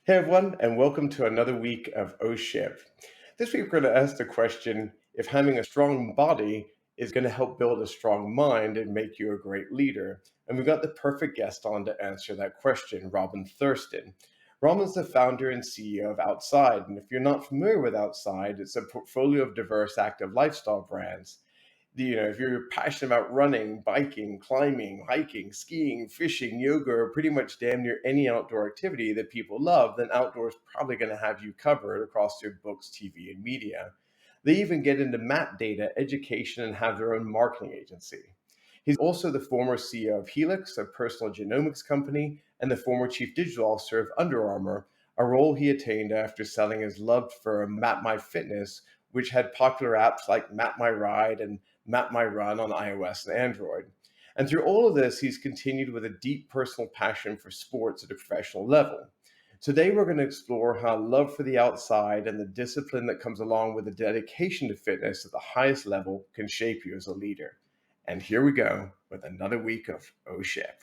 Hey everyone, and welcome to another week of OSHIP. This week we're going to ask the question if having a strong body is going to help build a strong mind and make you a great leader. And we've got the perfect guest on to answer that question, Robin Thurston. Robin's the founder and CEO of Outside. And if you're not familiar with Outside, it's a portfolio of diverse active lifestyle brands. If you're passionate about running, biking, climbing, hiking, skiing, fishing, yoga, or pretty much damn near any outdoor activity that people love, then outdoors probably going to have you covered across their books, TV, and media. They even get into map data, education, and have their own marketing agency. He's also the former CEO of Helix, a personal genomics company, and the former chief digital officer of Under Armour, a role he attained after selling his loved firm Map My Fitness, which had popular apps like Map My Ride and Map My Run on iOS and Android. And through all of this, he's continued with a deep personal passion for sports at a professional level. Today, we're going to explore how love for the outside and the discipline that comes along with the dedication to fitness at the highest level can shape you as a leader. And here we go with another week of Oh Ship.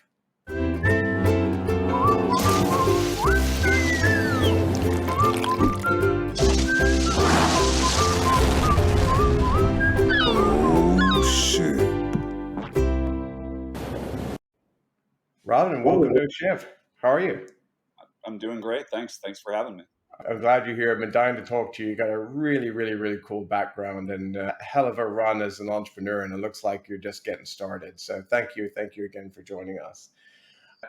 Robin, welcome to Shift. How are you? I'm doing great. Thanks for having me. I'm glad you're here. I've been dying to talk to you. You got a really, really, really cool background and a hell of a run as an entrepreneur, and it looks like you're just getting started. So thank you. Thank you again for joining us.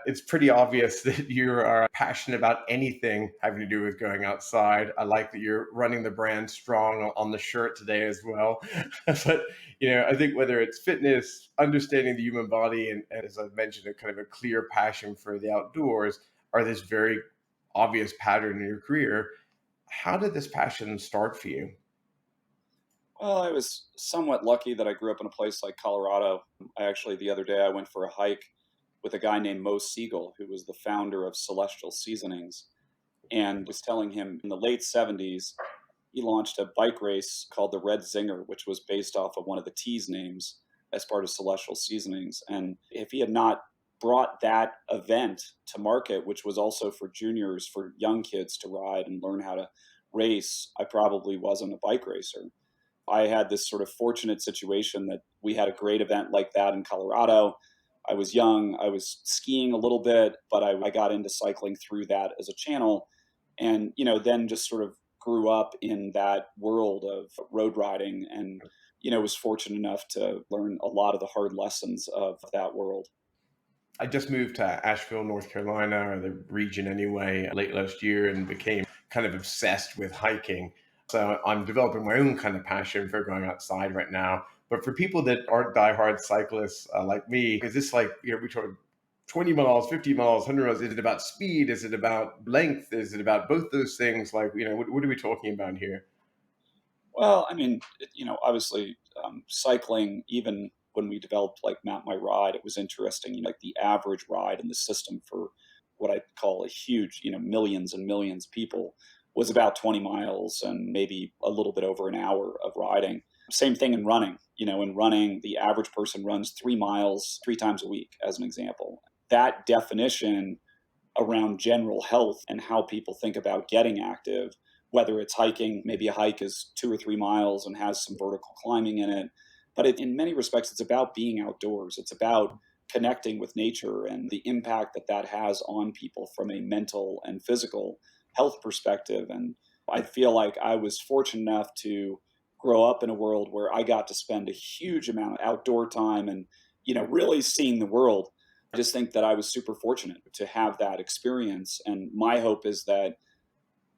It's pretty obvious that you are passionate about anything having to do with going outside. I like that you're running the brand strong on the shirt today as well. But I think whether it's fitness, understanding the human body, and as I've mentioned, a kind of a clear passion for the outdoors are this very obvious pattern in your career. How did this passion start for you? Well, I was somewhat lucky that I grew up in a place like Colorado. The other day, I went for a hike with a guy named Mo Siegel, who was the founder of Celestial Seasonings, and was telling him in the late 70s, he launched a bike race called the Red Zinger, which was based off of one of the teas names as part of Celestial Seasonings. And if he had not brought that event to market, which was also for juniors, for young kids to ride and learn how to race, I probably wasn't a bike racer. I had this sort of fortunate situation that we had a great event like that in Colorado. I was young, I was skiing a little bit, but I got into cycling through that as a channel. And, then just sort of grew up in that world of road riding and, was fortunate enough to learn a lot of the hard lessons of that world. I just moved to Asheville, North Carolina, or the region anyway, late last year and became kind of obsessed with hiking. So I'm developing my own kind of passion for going outside right now. But for people that aren't diehard cyclists like me, is this like, we talk 20 miles, 50 miles, 100 miles? Is it about speed? Is it about length? Is it about both those things? Like, what are we talking about here? Well, I mean, obviously, cycling, even when we developed like Map My Ride, it was interesting, like the average ride in the system for what I call a huge, millions and millions of people was about 20 miles and maybe a little bit over an hour of riding. Same thing in running. In running, the average person runs 3 miles 3 times a week, as an example. That definition around general health and how people think about getting active, whether it's hiking, maybe a hike is 2 or 3 miles and has some vertical climbing in it. But in many respects, it's about being outdoors. It's about connecting with nature and the impact that that has on people from a mental and physical health perspective. And I feel like I was fortunate enough to grow up in a world where I got to spend a huge amount of outdoor time and, really seeing the world. I just think that I was super fortunate to have that experience. And my hope is that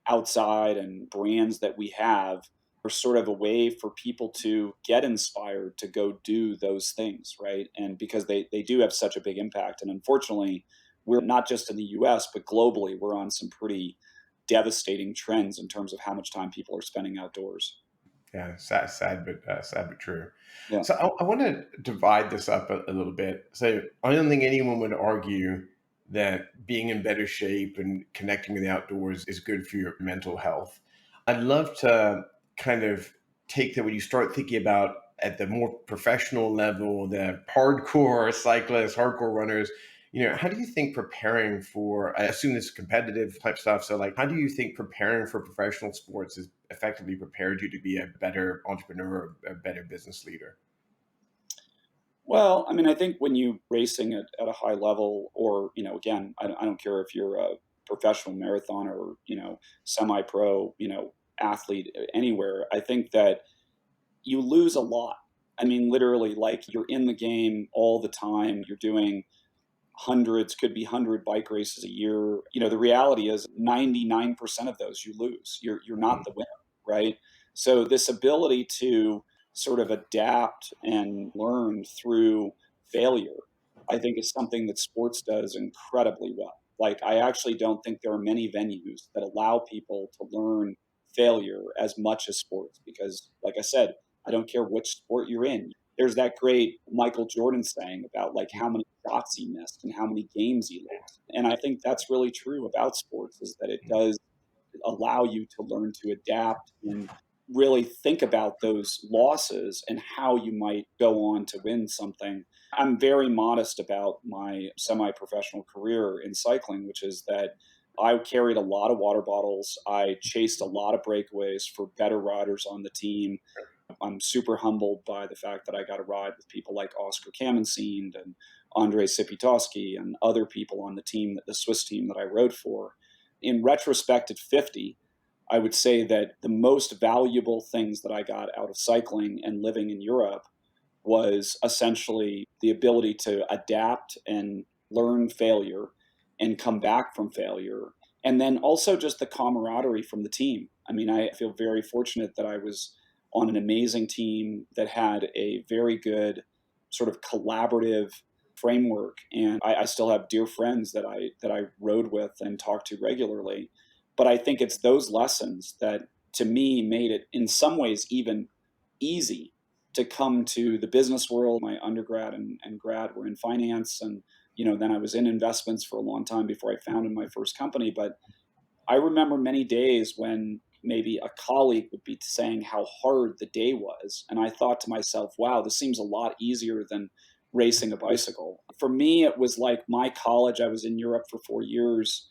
outside and brands that we have are sort of a way for people to get inspired to go do those things, right? And because they do have such a big impact. And unfortunately, we're not just in the US, but globally, we're on some pretty devastating trends in terms of how much time people are spending outdoors. Yeah, sad but true. Yeah. So I want to divide this up a little bit. So I don't think anyone would argue that being in better shape and connecting with the outdoors is good for your mental health. I'd love to kind of take that when you start thinking about at the more professional level, the hardcore cyclists, hardcore runners, How do you think preparing for, I assume this is competitive type stuff. So, like, how do you think preparing for professional sports has effectively prepared you to be a better entrepreneur, a better business leader? Well, I mean, I think when you racing at a high level, or again, I don't care if you're a professional marathoner or semi-pro, athlete anywhere. I think that you lose a lot. I mean, literally, like you're in the game all the time. You're doing hundreds, could be 100 bike races a year. The reality is 99% of those you lose. You're not the winner, right? So this ability to sort of adapt and learn through failure, I think is something that sports does incredibly well. Like I actually don't think there are many venues that allow people to learn failure as much as sports because like I said, I don't care which sport you're in. There's that great Michael Jordan saying about like how many shots he missed and how many games he lost. And I think that's really true about sports is that it does allow you to learn to adapt and really think about those losses and how you might go on to win something. I'm very modest about my semi professional career in cycling, which is that I carried a lot of water bottles. I chased a lot of breakaways for better riders on the team. I'm super humbled by the fact that I got to ride with people like Oscar Kamensind and Andrei Sipitowski and other people on the team, the Swiss team that I rode for. In retrospect, at 50, I would say that the most valuable things that I got out of cycling and living in Europe was essentially the ability to adapt and learn failure and come back from failure. And then also just the camaraderie from the team. I mean, I feel very fortunate that I was on an amazing team that had a very good sort of collaborative framework. And I still have dear friends that I rode with and talk to regularly. But I think it's those lessons that to me made it in some ways even easy to come to the business world. My undergrad and grad were in finance, and then I was in investments for a long time before I founded my first company. But I remember many days when maybe a colleague would be saying how hard the day was, and I thought to myself, "Wow, this seems a lot easier than racing a bicycle." For me, it was like my college. I was in Europe for 4 years.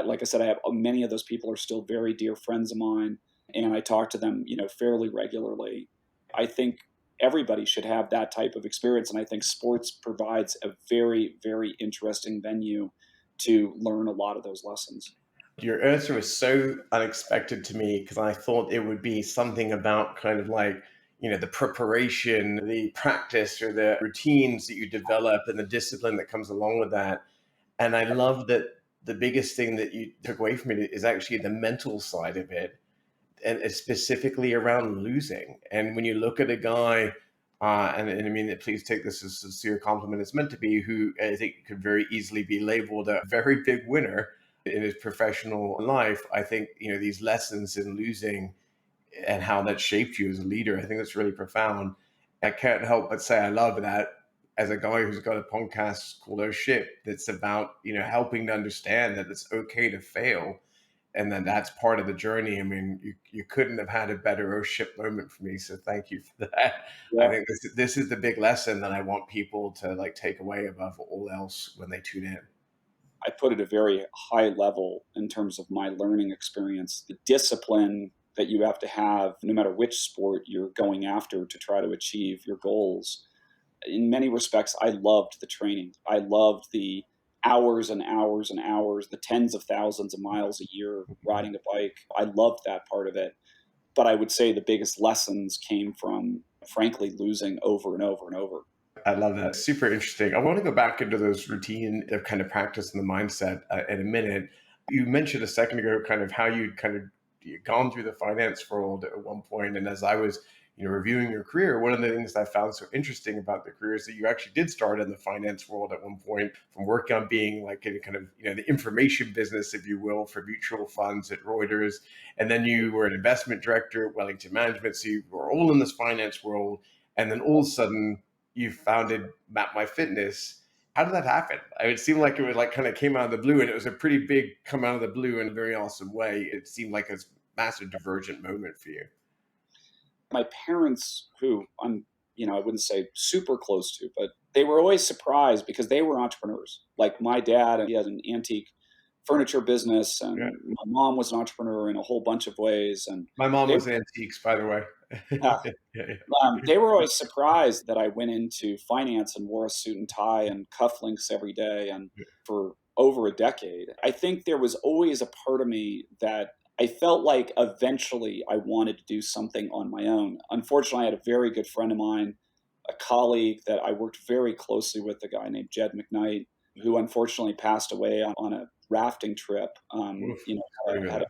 Like I said, I have many of those people are still very dear friends of mine, and I talk to them, fairly regularly. I think everybody should have that type of experience, and I think sports provides a very, very interesting venue to learn a lot of those lessons. Your answer was so unexpected to me because I thought it would be something about kind of like, the preparation, the practice, or the routines that you develop and the discipline that comes along with that. And I love that the biggest thing that you took away from it is actually the mental side of it, and it's specifically around losing. And when you look at a guy, and I mean, please take this as a sincere compliment, it's meant to be, who I think could very easily be labeled a very big winner in his professional life. I think, these lessons in losing and how that shaped you as a leader, I think that's really profound. I can't help but say I love that as a guy who's got a podcast called Oh Shit, that's about, helping to understand that it's okay to fail and then that's part of the journey. I mean, you couldn't have had a better oh shit moment for me. So thank you for that. I Yeah. think this is the big lesson that I want people to like take away above all else when they tune in. I put it a very high level in terms of my learning experience. The discipline that you have to have, no matter which sport you're going after to try to achieve your goals. In many respects, I loved the training. I loved the hours and hours and hours, the tens of thousands of miles a year riding a bike. I loved that part of it. But I would say the biggest lessons came from, frankly, losing over and over and over. I love that. Super interesting. I want to go back into those routine of kind of practice and the mindset in a minute. You mentioned a second ago kind of how you'd kind of gone through the finance world at one point, and as I was reviewing your career, one of the things that I found so interesting about the career is that you actually did start in the finance world at one point, from working on being like in kind of the information business, if you will, for mutual funds at Reuters, and then you were an investment director at Wellington Management. So you were all in this finance world, and then all of a sudden you founded Map My Fitness. How did that happen? It seemed like it was like kind of came out of the blue, and it was a pretty big come out of the blue in a very awesome way. It seemed like a massive divergent moment for you. My parents, who I'm, I wouldn't say super close to, but they were always surprised because they were entrepreneurs. Like my dad, he had an antique furniture business, Yeah. and my mom was an entrepreneur in a whole bunch of ways. And My mom they, was antiques, by the way. uh, Yeah, yeah. they were always surprised that I went into finance and wore a suit and tie and cufflinks every day, and for over a decade. I think there was always a part of me that I felt like eventually I wanted to do something on my own. Unfortunately, I had a very good friend of mine, a colleague that I worked very closely with, a guy named Jed McKnight, who unfortunately passed away on a rafting trip. Oof, Had sorry to hear that.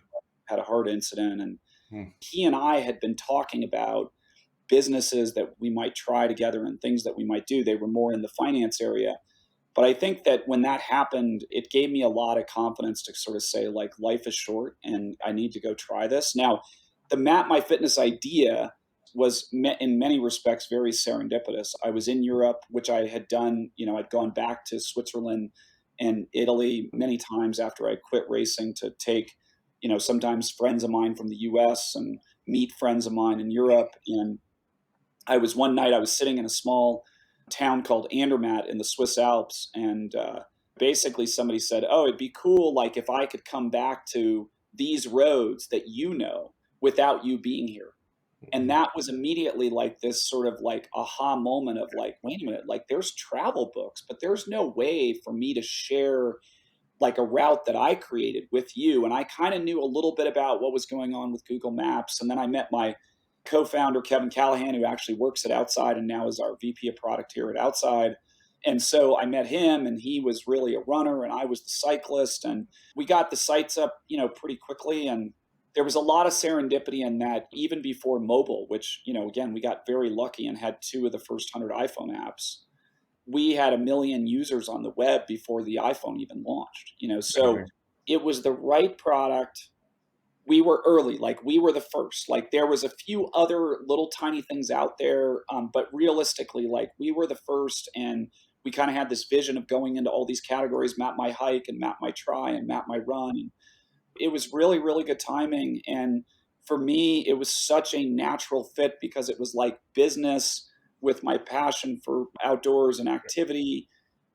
had a heart incident, and Hmm. he and I had been talking about businesses that we might try together and things that we might do. They were more in the finance area. But I think that when that happened, it gave me a lot of confidence to sort of say, like, life is short and I need to go try this. Now, the Map My Fitness idea was in many respects very serendipitous. I was in Europe, which I had done, I'd gone back to Switzerland and Italy many times after I quit racing to take, sometimes friends of mine from the US and meet friends of mine in Europe. And one night I was sitting in a small town called Andermatt in the Swiss Alps, and basically somebody said, "Oh, it'd be cool, like if I could come back to these roads that without you being here." And Mhm. that was immediately like this sort of like aha moment of like, wait a minute, like there's travel books, but there's no way for me to share like a route that I created with you. And I kind of knew a little bit about what was going on with Google Maps. And then I met my co-founder, Kevin Callahan, who actually works at Outside and now is our VP of product here at Outside. And so I met him, and he was really a runner and I was the cyclist, and we got the sites up, pretty quickly. And there was a lot of serendipity in that, even before mobile, which, again, we got very lucky and had two of the first 100 iPhone apps. We had 1 million users on the web before the iPhone even launched, so Amazing. it was the right product. We were early, like we were the first. Like there was a few other little tiny things out there, but realistically, like we were the first. And we kind of had this vision of going into all these categories: map my hike and map my try and map my run. And it was really, really good timing. And for me, it was such a natural fit because it was like business with my passion for outdoors and activity.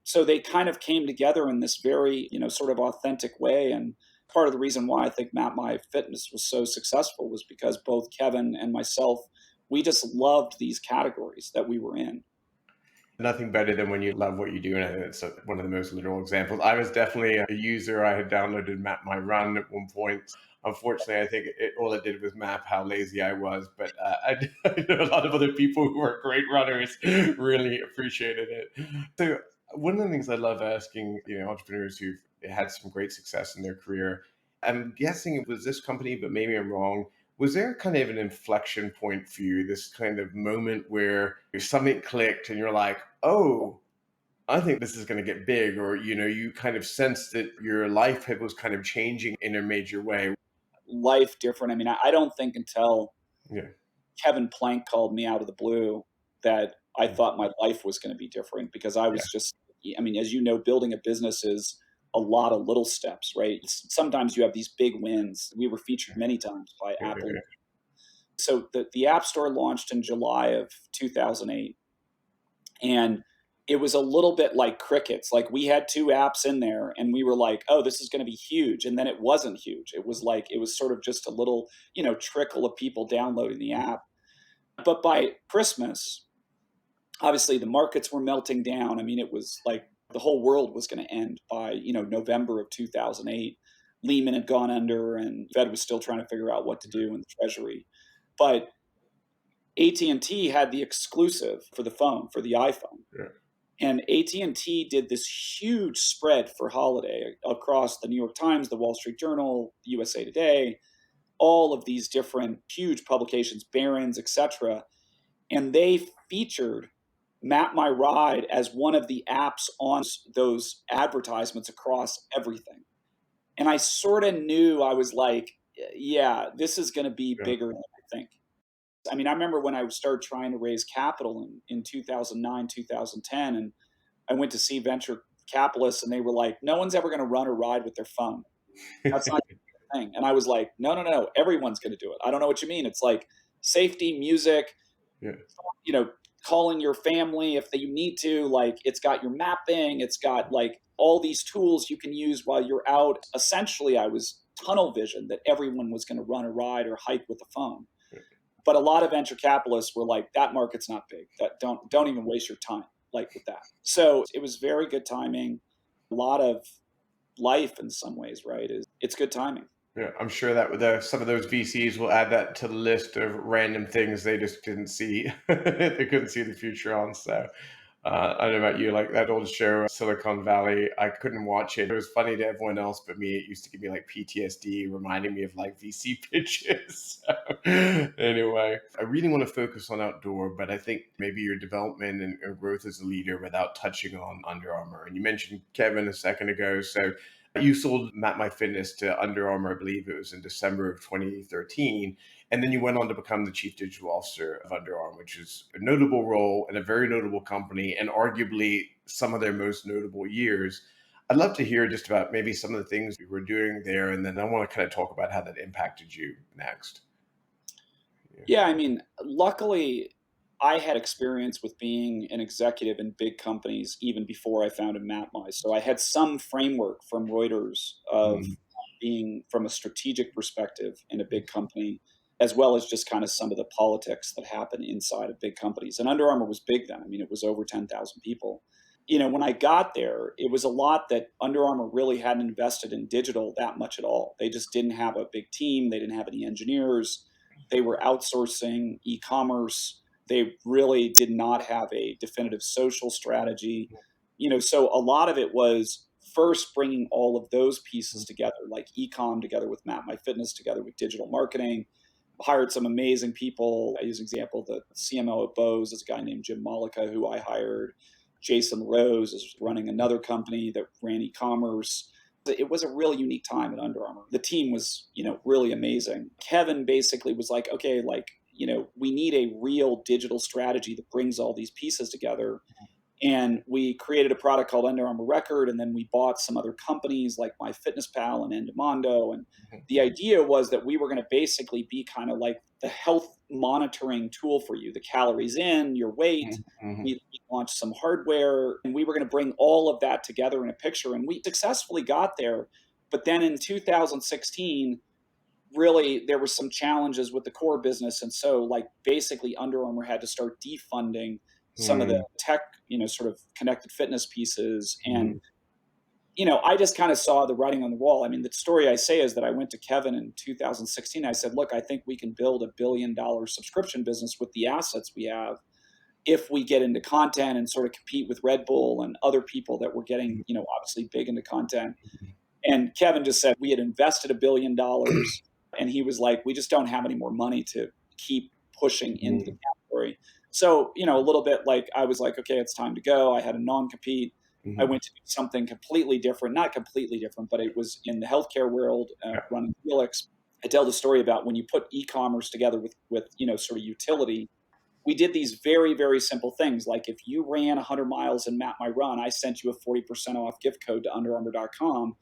So they kind of came together in this very, sort of authentic way. And part of the reason why I think Map My Fitness was so successful was because both Kevin and myself, we just loved these categories that we were in. Nothing better than when you love what you do, and I think it's one of the most literal examples. I was definitely a user. I had downloaded Map My Run at one point. Unfortunately, I think all it did was map how lazy I was. But I know a lot of other people who are great runners really appreciated it. So one of the things I love asking, entrepreneurs who've had some great success in their career, I'm guessing it was this company, but maybe I'm wrong. Was there kind of an inflection point for you, this kind of moment where something clicked and you're like, oh, I think this is going to get big, or you kind of sensed that your life was kind of changing in a major way? Life different. I mean, I don't think until Yeah. Kevin Plank called me out of the blue that I Mm. thought my life was going to be different, because I Yeah. was just, I mean, as you know, building a business is a lot of little steps, right? Sometimes you have these big wins. We were featured many times by Yeah. Apple. Yeah. So the App Store launched in July of 2008. And it was a little bit like crickets. Like we had two apps in there and we were like, oh, this is going to be huge. And then it wasn't huge. It was sort of just a little, trickle of people downloading the app. But by Christmas, obviously the markets were melting down. I mean, it was like the whole world was going to end by, November of 2008. Lehman had gone under and Fed was still trying to figure out what to do in the treasury. But AT&T had the exclusive for the phone, for the iPhone. Yeah. And AT&T did this huge spread for holiday across the New York Times, the Wall Street Journal, USA Today, all of these different huge publications, Barron's, etc. And they featured Map My Ride as one of the apps on those advertisements across everything. And I sort of knew, I was like, yeah, this is going to be Yeah. bigger than I think. I mean, I remember when I started trying to raise capital in 2009, 2010, and I went to see venture capitalists, and they were like, no one's ever going to run or ride with their phone. That's not the thing. And I was like, no, no, no, everyone's going to do it. I don't know what you mean. It's like safety, music, Yeah. you know, calling your family if you need to. Like, it's got your mapping, it's got like all these tools you can use while you're out. Essentially, I was tunnel vision that everyone was going to run a ride or hike with a phone. But a lot of venture capitalists were like, that market's not big. That don't even waste your time like with that. So it was very good timing. A lot of life in some ways, right? It's good timing. Yeah, I'm sure that some of those VCs will add that to the list of random things they just didn't see. They couldn't see the future on. So I don't know about you, like that old show, Silicon Valley. I couldn't watch it. It was funny to everyone else but me. It used to give me like PTSD, reminding me of like VC pitches. So, anyway, I really want to focus on outdoor, but I think maybe your development and growth as a leader without touching on Under Armour. And you mentioned Kevin a second ago. So you sold Map My Fitness to Under Armour, I believe it was in December of 2013. And then you went on to become the chief digital officer of Under Armour, which is a notable role and a very notable company, and arguably some of their most notable years. I'd love to hear just about maybe some of the things you were doing there. And then I want to kind of talk about how that impacted you next. Yeah, I mean, luckily, I had experience with being an executive in big companies even before I founded MapMy. So I had some framework from Reuters of Mhm. being from a strategic perspective in a big company, as well as just kind of some of the politics that happen inside of big companies. And Under Armour was big then. I mean, it was over 10,000 people. When I got there, it was a lot that Under Armour really hadn't invested in digital that much at all. They just didn't have a big team. They didn't have any engineers. They were outsourcing e-commerce. They really did not have a definitive social strategy. So a lot of it was first bringing all of those pieces together, like e-com together with Map My Fitness, together with digital marketing. Hired some amazing people. I use an example, the CMO of Bose is a guy named Jim Malika, who I hired. Jason Rose is running another company that ran e-commerce. It was a really unique time at Under Armour. The team was, really amazing. Kevin basically was like, okay, like, we need a real digital strategy that brings all these pieces together. And we created a product called Under Armour Record, and then we bought some other companies like MyFitnessPal and Endomondo. And the idea was that we were going to basically be kind of like the health monitoring tool for you, the calories in, your weight. Mhm. We launched some hardware, and we were going to bring all of that together in a picture. And we successfully got there. But then in 2016, really there were some challenges with the core business, and so like basically Under Armour had to start defunding some of the Mhm. tech, sort of connected fitness pieces. And Mhm. I just kind of saw the writing on the wall. I mean, the story I say is that I went to Kevin in 2016. I said, look, I think we can build $1 billion subscription business with the assets we have if we get into content and sort of compete with Red Bull and other people that were getting, obviously big into content. And Kevin just said we had invested $1 billion, and he was like, we just don't have any more money to keep pushing into the Mhm. category. So, a little bit like I was like, okay, it's time to go. I had a non-compete. I Mhm. went to do something completely different, not completely different, but it was in the healthcare world, Yeah. running Felix. I tell the story about when you put e-commerce together with sort of utility. We did these very, very simple things. Like if you ran 100 miles and Map My Run, I sent you a 40% off gift code to underarmour.com,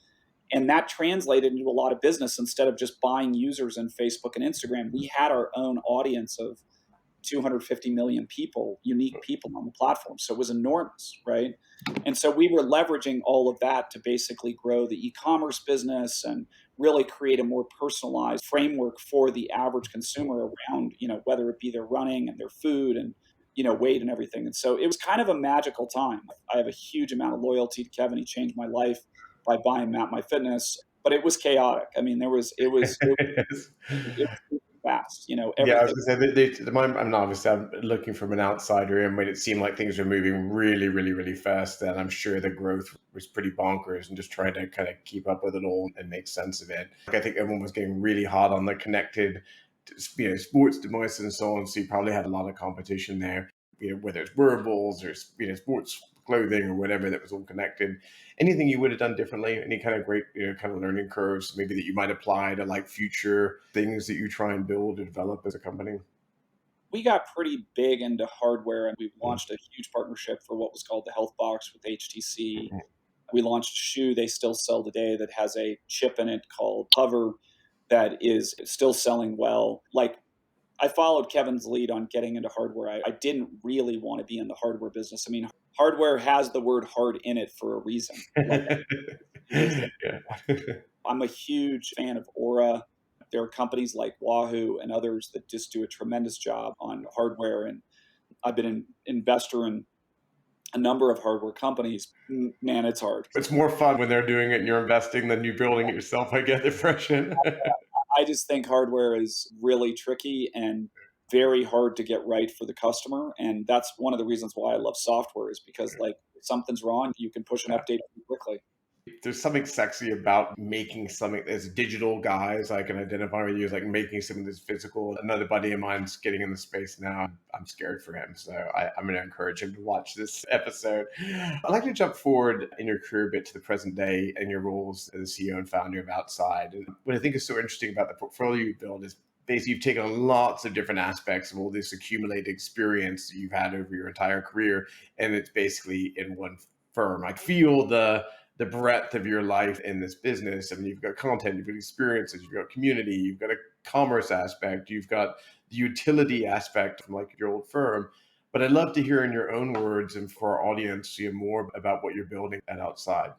and that translated into a lot of business. Instead of just buying users in Facebook and Instagram, we had our own audience of 250 million people, unique people on the platform. So it was enormous, right? And so we were leveraging all of that to basically grow the e-commerce business and really create a more personalized framework for the average consumer around, whether it be their running and their food and, weight and everything. And so it was kind of a magical time. I have a huge amount of loyalty to Kevin. He changed my life by buying Map My Fitness, but it was chaotic. I mean, it was fast, Yeah, I was everything. gonna say I mean, obviously, I'm looking from an outsider in, but it seemed like things were moving really, really, really fast. And I'm sure the growth was pretty bonkers, and just trying to kind of keep up with it all and make sense of it. Like, I think everyone was getting really hot on the connected, sports devices and so on. So you probably had a lot of competition there. Whether it's wearables or sports clothing or whatever that was all connected. Anything you would have done differently? Any kind of great, kind of learning curves maybe that you might apply to like future things that you try and build or develop as a company? We got pretty big into hardware, and we launched a huge partnership for what was called the Health Box with HTC. Mhm. We launched a shoe they still sell today that has a chip in it called Hover that is still selling well. Like, I followed Kevin's lead on getting into hardware. I didn't really want to be in the hardware business. I mean, hardware has the word hard in it for a reason. Like, Yeah. I'm a huge fan of Aura. There are companies like Wahoo and others that just do a tremendous job on hardware. And I've been an investor in a number of hardware companies. Man, it's hard. It's more fun when they're doing it and you're investing than you building it yourself, I get the impression. I just think hardware is really tricky and very hard to get right for the customer. And that's one of the reasons why I love software, is because like if something's wrong, you can push an Yeah. update quickly. There's something sexy about making something as digital guys. I can identify with you as like making something that's physical. Another buddy of mine's getting in the space now. I'm scared for him. So I'm going to encourage him to watch this episode. I'd like to jump forward in your career a bit to the present day and your roles as CEO and founder of Outside. And what I think is so interesting about the portfolio you build is basically you've taken lots of different aspects of all this accumulated experience that you've had over your entire career, and it's basically in one firm. I feel the breadth of your life in this business. I mean, you've got content, you've got experiences, you've got community, you've got a commerce aspect, you've got the utility aspect from like your old firm. But I'd love to hear in your own words and for our audience, more about what you're building at Outside.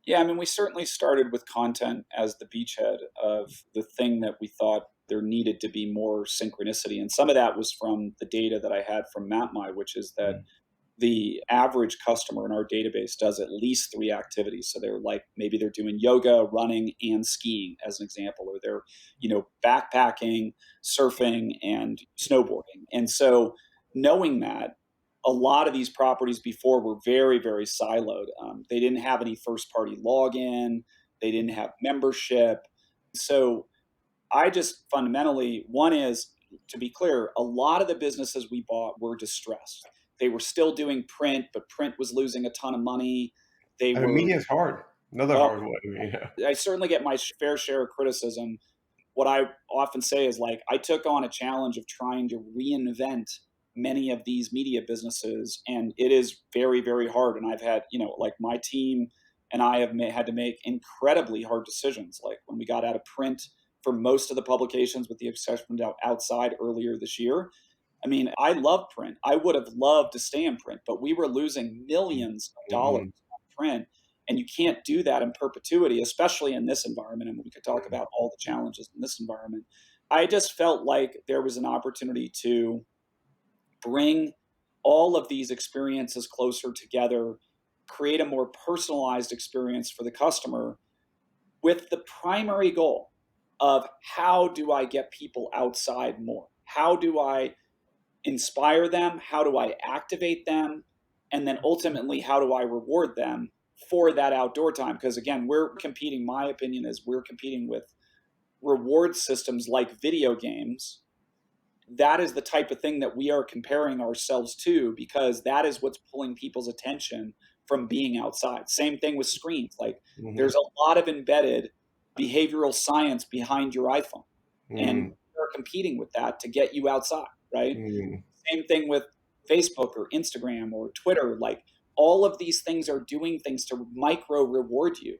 Yeah, I mean, we certainly started with content as the beachhead of the thing that we thought there needed to be more synchronicity. And some of that was from the data that I had from MapMy, which is that the average customer in our database does at least 3 activities. So they're like, maybe they're doing yoga, running, and skiing as an example, or they're, backpacking, surfing, and snowboarding. And so knowing that, a lot of these properties before were very, very siloed. They didn't have any first party login. They didn't have membership. So I just fundamentally, one is, to be clear, a lot of the businesses we bought were distressed. They were still doing print, but print was losing a ton of money. They I mean, were, media is hard. Another well, hard one. Yeah. I certainly get my fair share of criticism. What I often say is like, I took on a challenge of trying to reinvent many of these media businesses, and it is very, very hard. And I've had, like my team and I have had to make incredibly hard decisions. Like when we got out of print for most of the publications, with the exception of Outside earlier this year. I mean, I love print. I would have loved to stay in print, but we were losing millions of dollars Mhm. on print. And you can't do that in perpetuity, especially in this environment. And we could talk about all the challenges in this environment. I just felt like there was an opportunity to bring all of these experiences closer together, create a more personalized experience for the customer, with the primary goal of how do I get people outside more? How do I inspire them? How do I activate them? And then ultimately, how do I reward them for that outdoor time? Because again, my opinion is we're competing with reward systems like video games. That is the type of thing that we are comparing ourselves to, because that is what's pulling people's attention from being outside. Same thing with screens. Like there's Mhm. a lot of embedded behavioral science behind your iPhone, and Mhm. we're competing with that to get you outside, right? Mhm. Same thing with Facebook or Instagram or Twitter. Like all of these things are doing things to micro reward you.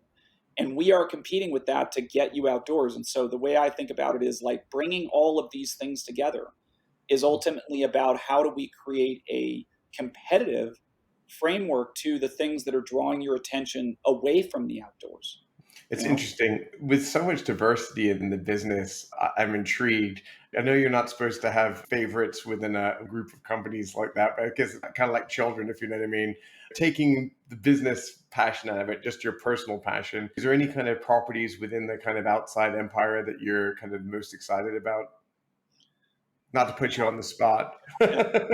And we are competing with that to get you outdoors. And so the way I think about it is like bringing all of these things together is ultimately about how do we create a competitive framework to the things that are drawing your attention away from the outdoors, you It's know? interesting. With so much diversity in the business, I'm intrigued. I know you're not supposed to have favorites within a group of companies like that, but I guess kind of like children, if you know what I mean. Taking the business passion out of it, just your personal passion, is there any kind of properties within the kind of outside empire that you're kind of most excited about? Not to put you on the spot. Yeah.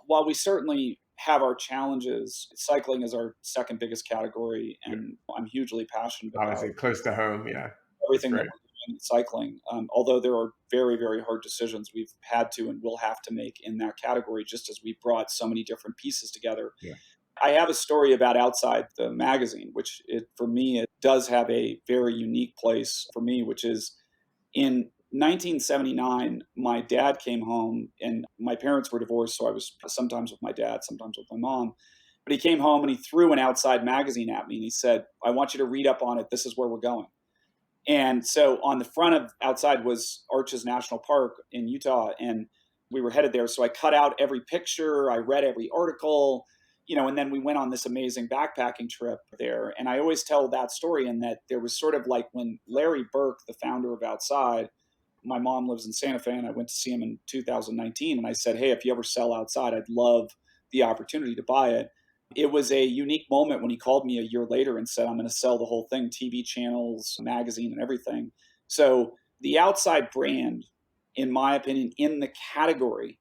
While we certainly have our challenges, cycling is our second biggest category, and I'm hugely passionate about Obviously, close to home. Yeah, that's everything that great. we're doing in cycling. Although there are very, very hard decisions we've had to and will have to make in that category, just as we brought so many different pieces together. Yeah. I have a story about Outside the magazine, which for me, it does have a very unique place for me, which is in 1979, my dad came home, and my parents were divorced. So I was sometimes with my dad, sometimes with my mom. But he came home and he threw an Outside magazine at me and he said, I want you to read up on it. This is where we're going. And so on the front of outside was Arches National Park in Utah, and we were headed there. So I cut out every picture, I read every article, and then we went on this amazing backpacking trip there. And I always tell that story in that there was sort of like when Larry Burke, the founder of Outside, my mom lives in Santa Fe, and I went to see him in 2019. And I said, hey, if you ever sell Outside, I'd love the opportunity to buy it. It was a unique moment when he called me a year later and said, I'm going to sell the whole thing, TV channels, magazine, and everything. So the Outside brand, in my opinion, in the category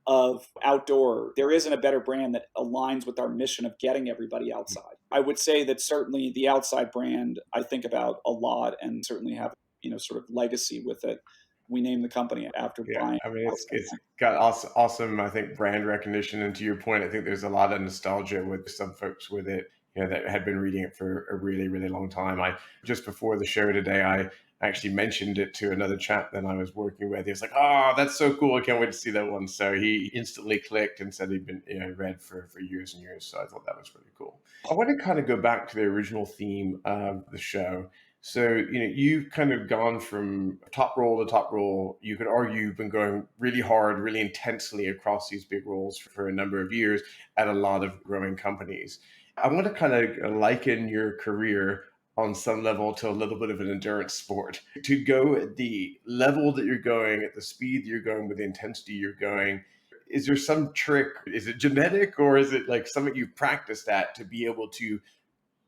of outdoor, there isn't a better brand that aligns with our mission of getting everybody outside. I would say that certainly the Outside brand, I think about a lot and certainly have, sort of legacy with it. We named the company after Yeah, buying I mean, Outside. it's got awesome, I think, brand recognition. And to your point, I think there's a lot of nostalgia with some folks with it, that had been reading it for a really, really long time. I just before the show today, I actually mentioned it to another chap that I was working with. He was like, "Oh, that's so cool! I can't wait to see that one." So he instantly clicked and said he'd been, read for years and years. So I thought that was really cool. I want to kind of go back to the original theme of the show. So, you've kind of gone from top role to top role. You could argue you've been going really hard, really intensely across these big roles for a number of years at a lot of growing companies. I want to kind of liken your career on some level to a little bit of an endurance sport. To go at the level that you're going, at the speed that you're going, with the intensity you're going, is there some trick? Is it genetic, or is it like something you've practiced at to be able to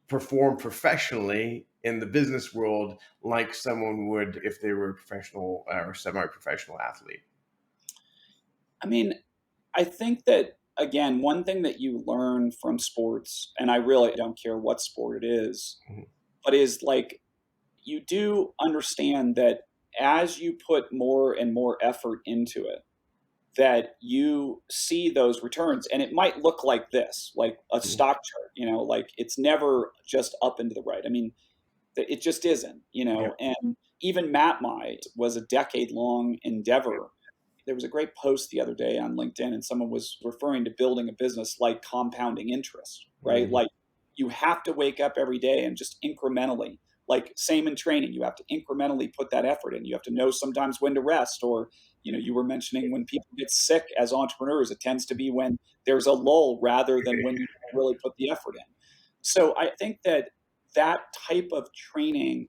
perform professionally in the business world like someone would if they were a professional or semi-professional athlete? I mean, I think that, again, one thing that you learn from sports, and I really don't care what sport it is, Mhm. but is like you do understand that as you put more and more effort into it, that you see those returns. And it might look like this, like a Mhm. stock chart, like it's never just up and to the right. I mean, it just isn't, Yeah. and even Matt Might was a decade long endeavor. There was a great post the other day on LinkedIn, and someone was referring to building a business like compounding interest, right? Mhm. Like you have to wake up every day and just incrementally, like same in training, you have to incrementally put that effort in. You have to know sometimes when to rest, or you were mentioning when people get sick as entrepreneurs, it tends to be when there's a lull rather than when you really put the effort in. So I think that that type of training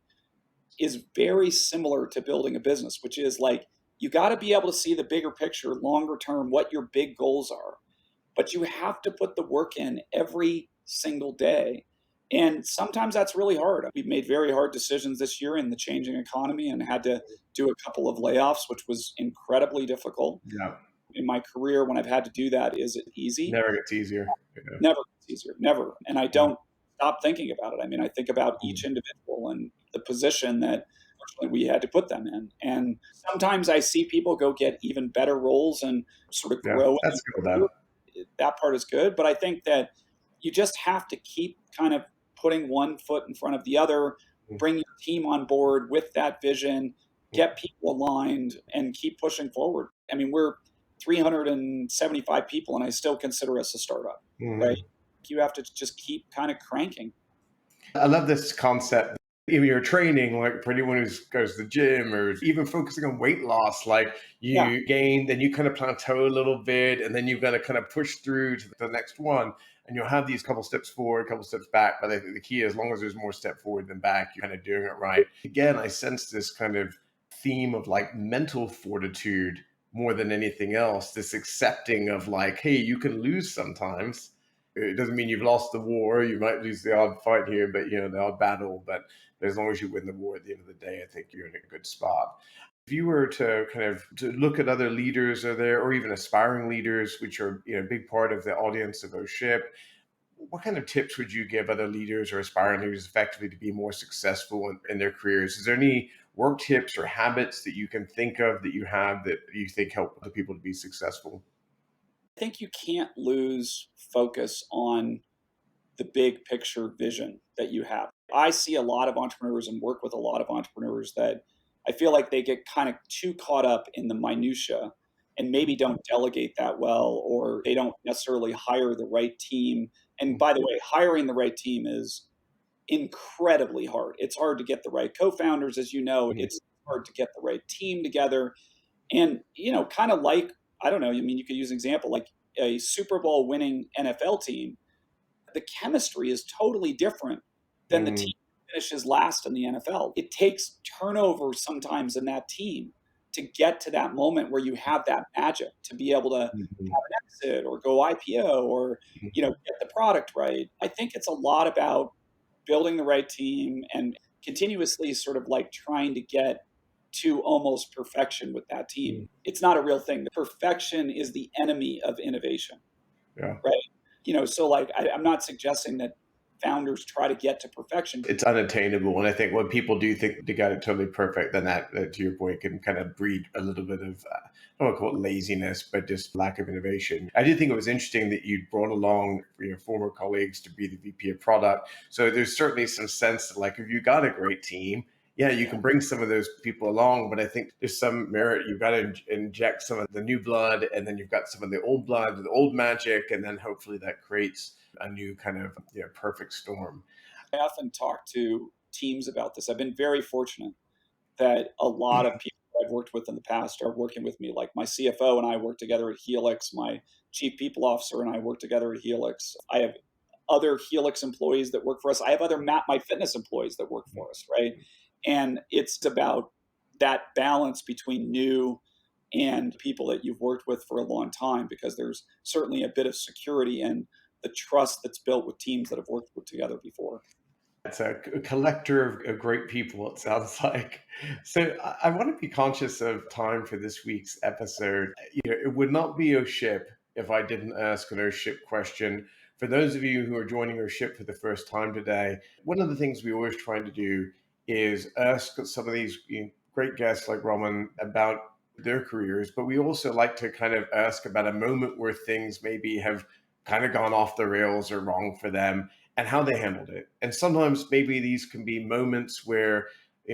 is very similar to building a business, which is like you got to be able to see the bigger picture, longer term, what your big goals are. But you have to put the work in every single day. And sometimes that's really hard. We've made very hard decisions this year in the changing economy and had to do a couple of layoffs, which was incredibly difficult. Yeah. In my career, when I've had to do that, is it easy? Never gets easier. Yeah. Never gets easier, never. And I Yeah. don't stop thinking about it. I mean, I think about Mhm. each individual and the position that fortunately we had to put them in. And sometimes I see people go get even better roles and sort of Yeah. grow in That's their cool though. career. That part is good. But I think that you just have to keep kind of putting one foot in front of the other, Mhm. bring your team on board with that vision, get people aligned, and keep pushing forward. I mean, we're 375 people, and I still consider us a startup, right? Mhm. You have to just keep kind of cranking. I love this concept. Even your training, like for anyone who goes to the gym or even focusing on weight loss, like Yeah, you gain, then you kind of plateau a little bit, and then you've got to kind of push through to the next one. And you'll have these couple steps forward, couple steps back. But I think the key, as long as there's more step forward than back, you're kind of doing it right. Again, I sense this kind of theme of like mental fortitude more than anything else. This accepting of like, hey, you can lose sometimes. It doesn't mean you've lost the war. You might lose the odd fight here, but the odd battle. But as long as you win the war at the end of the day, I think you're in a good spot. If you were to kind of to look at other leaders are there, or even aspiring leaders, which are a big part of the audience of ship, what kind of tips would you give other leaders or aspiring leaders effectively to be more successful in their careers? Is there any work tips or habits that you can think of that you have that you think help other people to be successful? I think you can't lose focus on the big picture vision that you have. I see a lot of entrepreneurs and work with a lot of entrepreneurs that I feel like they get kind of too caught up in the minutia and maybe don't delegate that well, or they don't necessarily hire the right team. And by the way, hiring the right team is incredibly hard. It's hard to get the right co-founders, as you know. Mhm. It's hard to get the right team together. And, kind of like, I don't know, I mean, you could use an example like a Super Bowl winning NFL team. The chemistry is totally different than the Mhm. team that finishes last in the NFL. It takes turnover sometimes in that team to get to that moment where you have that magic to be able to have Mhm. an exit or go IPO or, get the product right. I think it's a lot about building the right team and continuously sort of like trying to get to almost perfection with that team. Mhm. It's not a real thing. Perfection is the enemy of innovation, Yeah. right? So like I'm not suggesting that founders try to get to perfection. It's unattainable. And I think when people do think they got it totally perfect, then that to your point, can kind of breed a little bit of, I don't want to call it laziness, but just lack of innovation. I did think it was interesting that you brought along your former colleagues to be the VP of product. So there's certainly some sense that, like, if you got a great team, yeah, you can bring some of those people along, but I think there's some merit. You've got to inject some of the new blood, and then you've got some of the old blood, the old magic, and then hopefully that creates a new kind of perfect storm. I often talk to teams about this. I've been very fortunate that a lot of people I've worked with in the past are working with me. Like my CFO and I work together at Helix. My chief people officer and I work together at Helix. I have other Helix employees that work for us. I have other Map My Fitness employees that work for us, right? And it's about that balance between new and people that you've worked with for a long time, because there's certainly a bit of security and the trust that's built with teams that have worked with together before. It's a collector of great people, it sounds like. So I want to be conscious of time for this week's episode. It would not be a ship if I didn't ask an ship question. For those of you who are joining our ship for the first time today, one of the things we always try to do is ask some of these great guests like Roman about their careers, but we also like to kind of ask about a moment where things maybe have kind of gone off the rails or wrong for them and how they handled it. And sometimes maybe these can be moments where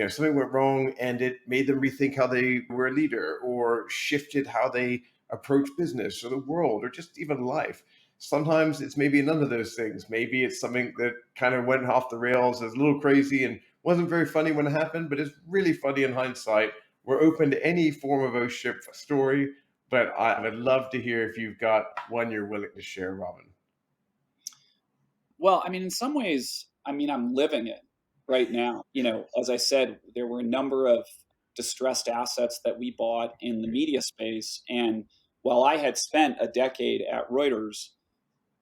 something went wrong and it made them rethink how they were a leader or shifted how they approach business or the world or just even life. Sometimes it's maybe none of those things. Maybe it's something that kind of went off the rails, is a little crazy and wasn't very funny when it happened, but it's really funny in hindsight. We're open to any form of ownership story, but I would love to hear if you've got one you're willing to share, Robin. Well, I mean, in some ways, I mean, I'm living it right now. As I said, there were a number of distressed assets that we bought in the media space. And while I had spent a decade at Reuters,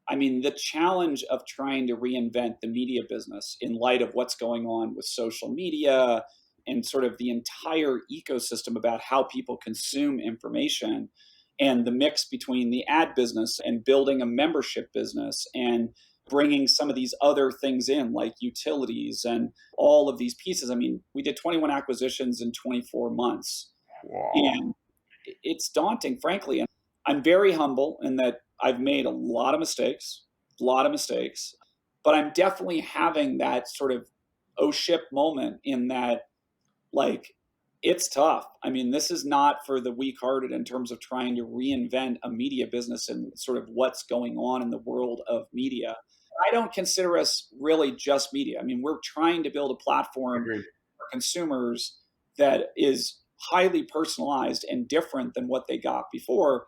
I mean, the challenge of trying to reinvent the media business in light of what's going on with social media and sort of the entire ecosystem about how people consume information, and the mix between the ad business and building a membership business and bringing some of these other things in like utilities and all of these pieces. I mean, we did 21 acquisitions in 24 months, Wow. and it's daunting, frankly. And I'm very humble in that I've made a lot of mistakes, but I'm definitely having that sort of oh ship moment in that, like, it's tough. I mean, this is not for the weak hearted in terms of trying to reinvent a media business and sort of what's going on in the world of media. I don't consider us really just media. I mean, we're trying to build a platform Agreed. for consumers that is highly personalized and different than what they got before.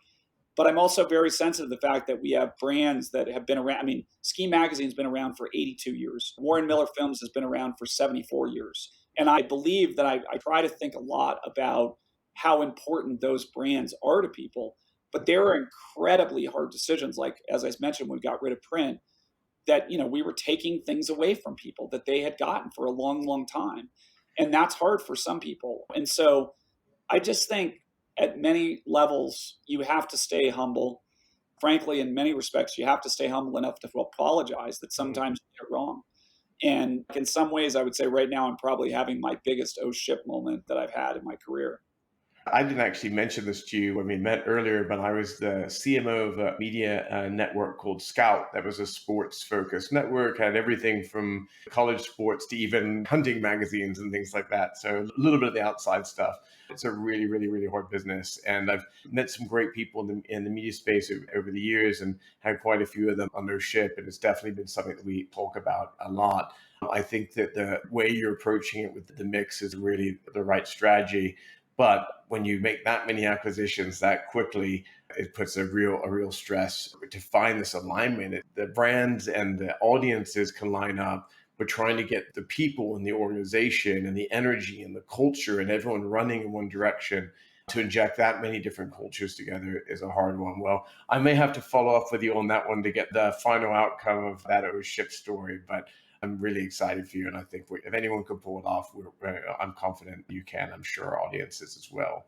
But I'm also very sensitive to the fact that we have brands that have been around. I mean, Ski Magazine's been around for 82 years. Warren Miller Films has been around for 74 years. And I believe that I try to think a lot about how important those brands are to people. But there are incredibly hard decisions. Like, as I mentioned, when we got rid of print, that we were taking things away from people that they had gotten for a long, long time. And that's hard for some people. And so I just think at many levels, you have to stay humble. Frankly, in many respects, you have to stay humble enough to apologize that Mhm. sometimes you get wrong. And in some ways, I would say right now, I'm probably having my biggest oh shit moment that I've had in my career. I didn't actually mention this to you when we met earlier, but I was the CMO of a media network called Scout. That was a sports focused network, had everything from college sports to even hunting magazines and things like that. So a little bit of the outside stuff. It's a really, really, really hard business. And I've met some great people in the media space over the years and had quite a few of them on their ship. And it's definitely been something that we talk about a lot. I think that the way you're approaching it with the mix is really the right strategy. But when you make that many acquisitions that quickly, it puts a real stress to find this alignment. The brands and the audiences can line up, but trying to get the people in the organization and the energy and the culture and everyone running in one direction to inject that many different cultures together is a hard one. Well, I may have to follow up with you on that one to get the final outcome of that O ship story, but I'm really excited for you, and I think if anyone could pull it off, I'm confident you can. I'm sure our audiences as well.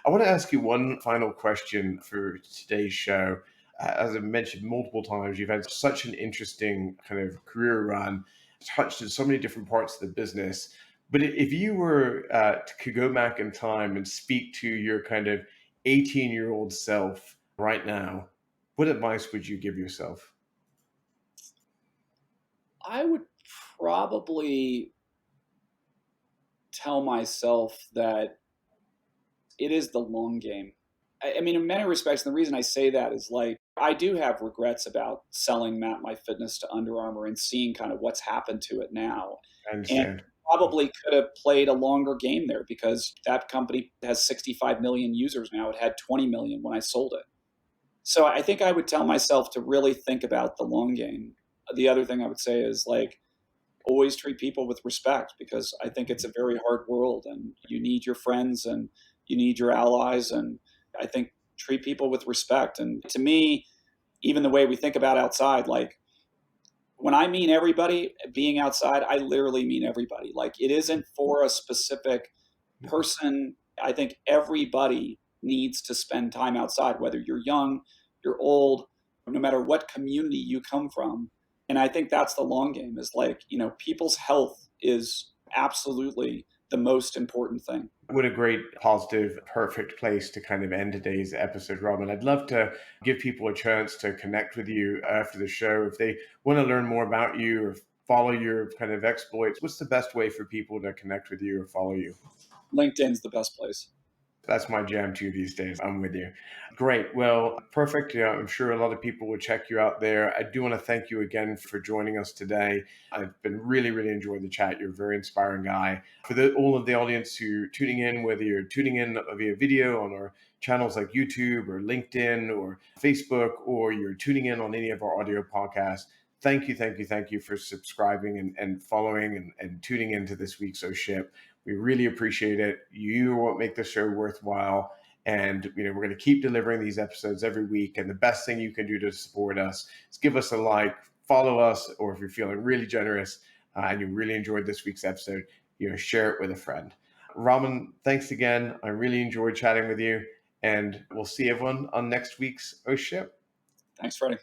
I want to ask you one final question for today's show. As I've mentioned multiple times, you've had such an interesting kind of career run, touched in so many different parts of the business. But if you were could go back in time and speak to your kind of 18-year-old self right now, what advice would you give yourself? I would probably tell myself that it is the long game. I mean, in many respects, the reason I say that is like I do have regrets about selling Matt My Fitness to Under Armour and seeing kind of what's happened to it now. I And understand. probably could have played a longer game there because that company has 65 million users now. It had 20 million when I sold it. So I think I would tell myself to really think about the long game. The other thing I would say is like always treat people with respect because I think it's a very hard world and you need your friends and you need your allies. And I think treat people with respect. And to me, even the way we think about outside, like when I mean everybody being outside, I literally mean everybody. Like it isn't for a specific person. I think everybody needs to spend time outside, whether you're young, you're old, no matter what community you come from. And I think that's the long game is like, people's health is absolutely the most important thing. What a great, positive, perfect place to kind of end today's episode, Robin. I'd love to give people a chance to connect with you after the show. If they want to learn more about you or follow your kind of exploits, what's the best way for people to connect with you or follow you? LinkedIn's the best place. That's my jam too these days. I'm with you. Great. Well, perfect. Yeah, I'm sure a lot of people will check you out there. I do want to thank you again for joining us today. I've been really enjoying the chat. You're a very inspiring guy. For all of the audience who tuning in, whether you're tuning in via video on our channels like YouTube or LinkedIn or Facebook, or you're tuning in on any of our audio podcasts, thank you for subscribing and following and tuning into this week's O Ship. We really appreciate it. You are what make the show worthwhile. And we're going to keep delivering these episodes every week. And the best thing you can do to support us is give us a like, follow us, or if you're feeling really generous and you really enjoyed this week's episode, share it with a friend. Robin, thanks again. I really enjoyed chatting with you. And we'll see everyone on next week's O Ship. Thanks, Freddie.